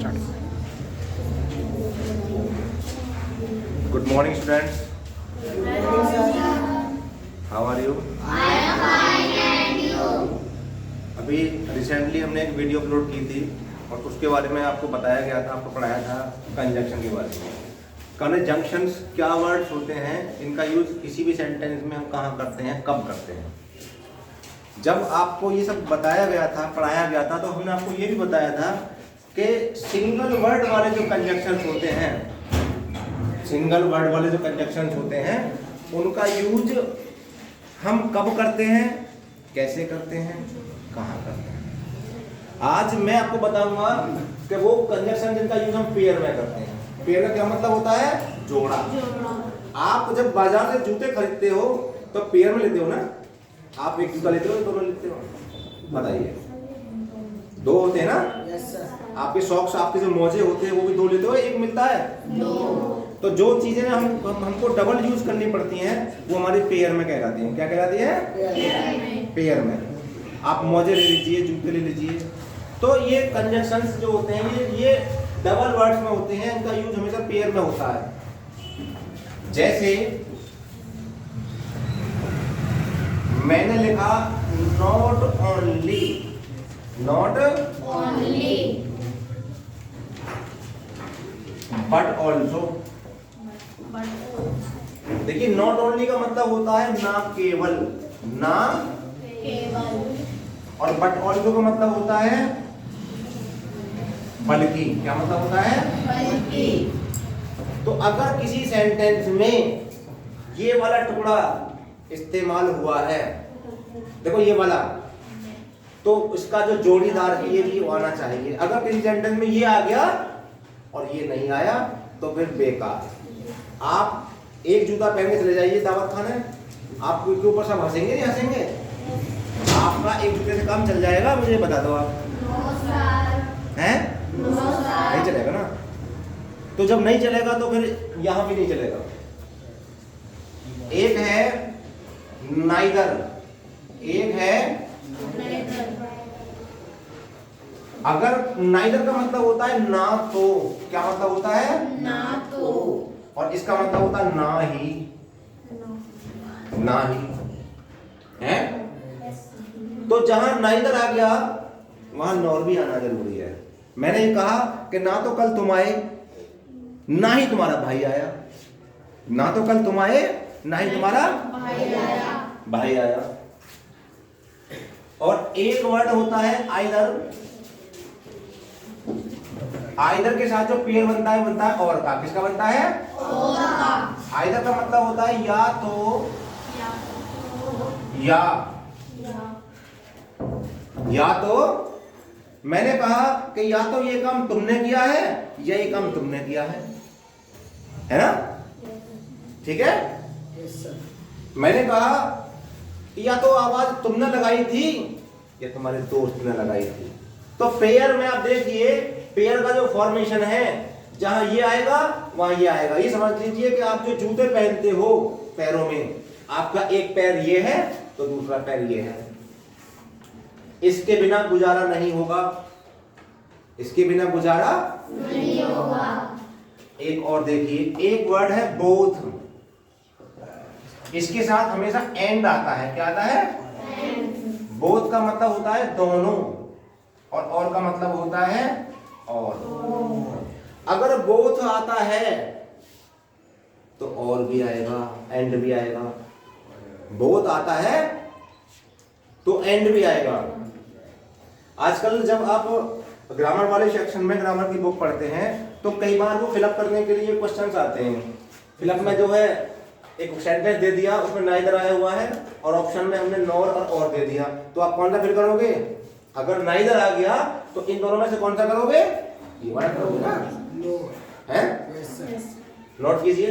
Start. Good morning students, how are you? अभी recently हमने एक वीडियो अपलोड की थी और उसके बारे में आपको बताया गया था, आपको पढ़ाया था कंजंक्शन के बारे में। कंजंक्शंस क्या वर्ड्स होते हैं, इनका यूज किसी भी सेंटेंस में हम कहाँ करते हैं, कब करते हैं। जब आपको ये सब बताया गया था, पढ़ाया गया था, तो हमने आपको ये भी बताया था कि सिंगल वर्ड वाले जो कंजंक्शंस होते हैं, सिंगल वर्ड वाले जो कंजंक्शंस होते हैं, उनका यूज हम कब करते हैं, कैसे करते हैं, कहाँ करते हैं। आज मैं आपको बताऊंगा कि वो कंजंक्शन जिनका यूज हम पेयर में करते हैं। पेयर का क्या मतलब होता है? जोड़ा। आप जब बाजार से जूते खरीदते हो तो पेयर में लेते हो ना, आप एक जूता लेते हो, दोनों लेते हो, बताइए, दो होते हैं ना। आपके सॉक्स, आपके जो मोजे होते हैं वो भी दो लेते हो, एक मिलता है दो। तो जो चीजें हमको डबल यूज करनी पड़ती हैं वो हमारी पेयर में कहलाती हैं। क्या कहलाती है? पेयर में। आप मोजे ले लीजिए, जूते ले लीजिए। तो ये कंजंक्शंस जो होते हैं ये डबल वर्ड्स में होते हैं, इनका यूज हमेशा पेयर में होता है। जैसे मैंने लिखा not only, not only but also. देखिए, नॉट ओनली का मतलब होता है ना केवल, ना केवल, और बट ऑल्सो का मतलब होता है बल्कि। क्या मतलब होता है? बल्कि। तो अगर किसी सेंटेंस में ये वाला टुकड़ा इस्तेमाल हुआ है, देखो ये वाला, तो इसका जो जोड़ीदार है ये भी आना चाहिए। अगर किसी सेंटेंस में ये आ गया और ये नहीं आया तो फिर बेकार। आप एक जूता पहन के चले जाइए दावत खाने, आपके ऊपर सब हंसेंगे, नहीं हंसेंगे? आपका एक जूते से काम चल जाएगा? मुझे बता दो आप। हैं? नहीं चलेगा ना। तो जब नहीं चलेगा तो फिर यहां भी नहीं चलेगा। एक है नाइदर, एक है अगर नाइदर का मतलब होता है ना तो, क्या मतलब होता है? ना तो। और इसका मतलब होता है ना ही, ना ही है। तो जहां नाइदर आ गया वहां नॉर भी आना जरूरी है। मैंने ये कहा कि ना तो कल तुम आए, ना ही तुम्हारा भाई आया। ना तो कल तुम आए, ना ही तुम्हारा भाई आया। और एक वर्ड होता है आइदर। आइदर के साथ जो पेयर बनता है और का। किसका बनता है? और का। आइदर का मतलब होता है या तो, या तो। मैंने कहा कि या तो ये काम तुमने किया है या ये काम तुमने किया है ना? ठीक है। मैंने कहा कि या तो आवाज तुमने लगाई थी या तुम्हारे दोस्त ने लगाई थी। तो पेयर में आप देखिए, पेयर का जो फॉर्मेशन है, जहां ये आएगा वहां ये आएगा। ये समझ लीजिए कि आप जो जूते पहनते हो पैरों में, आपका एक पैर ये है तो दूसरा पैर ये है। इसके बिना गुजारा नहीं होगा, इसके बिना गुजारा नहीं होगा। एक और देखिए, एक वर्ड है बोथ। इसके साथ हमेशा एंड आता है। क्या आता है? बोथ का मतलब होता है दोनों, और का मतलब होता है और। अगर बोथ आता है तो और भी आएगा, एंड भी आएगा। बोथ आता है तो एंड भी आएगा। आजकल जब आप ग्रामर वाले सेक्शन में ग्रामर की बुक पढ़ते हैं तो कई बार वो फिलअप करने के लिए क्वेश्चंस आते हैं। फिलअप में जो है एक सेंटेंस दे दिया, उसमें नाइदर आया हुआ है और ऑप्शन में हमने नॉर और दे दिया, तो आप कौन सा फिल करोगे? अगर नाइदर आ गया तो इन दोनों में से कौन सा करोगे? ये वाला करोगे ना। है? नोट कीजिए।